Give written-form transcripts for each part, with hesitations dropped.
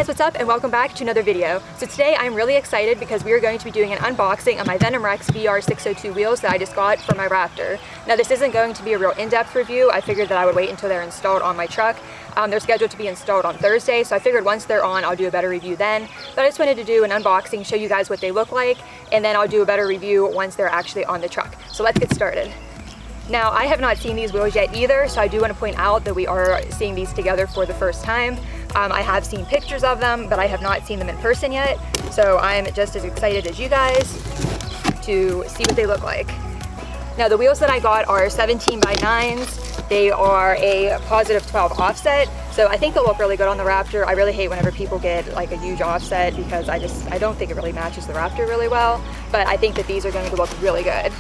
what's up, and welcome back to another video. So today I'm really excited because we are going to be doing an unboxing of my Venom Rex VR-602 wheels that I just got for my Raptor. Now this isn't going to be a real in-depth review. I figured that I would wait until they're installed on my truck. They're scheduled to be installed on Thursday, so I figured once they're on, I'll do a better review then. But I just wanted to do an unboxing, show you guys what they look like, and then I'll do a better review once they're actually on the truck. So let's get started. Now, I have not seen these wheels yet either, so I do want to point out that we are seeing these together for the first time. I have seen pictures of them, but I have not seen them in person yet, so I'm just as excited as you guys to see what they look like. Now, the wheels that I got are 17 by 9s. They are a positive 12 offset, so I think they'll look really good on the Raptor. I really hate whenever people get like a huge offset because I don't think it really matches the Raptor really well, but I think that these are going to look really good.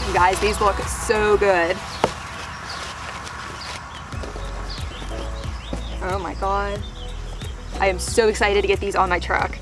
You guys, these look so good. Oh my God. I am so excited to get these on my truck.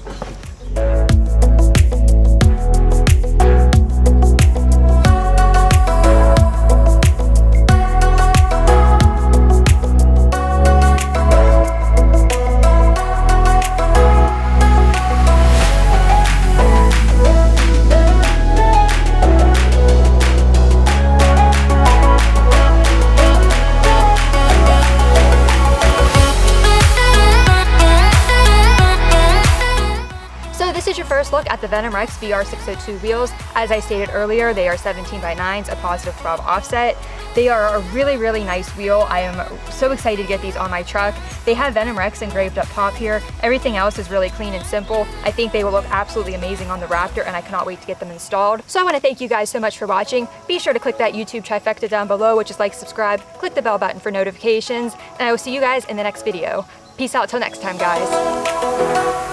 This is your first look at the Venom Rex VR-602 wheels. As I stated earlier, they are 17 by 9s, a positive 12 offset. They are a really, really nice wheel. I am so excited to get these on my truck. They have Venom Rex engraved up top here. Everything else is really clean and simple. I think they will look absolutely amazing on the Raptor, and I cannot wait to get them installed. So I want to thank you guys so much for watching. Be sure to click that YouTube trifecta down below, which is like, subscribe, click the bell button for notifications, and I will see you guys in the next video. Peace out till next time, guys.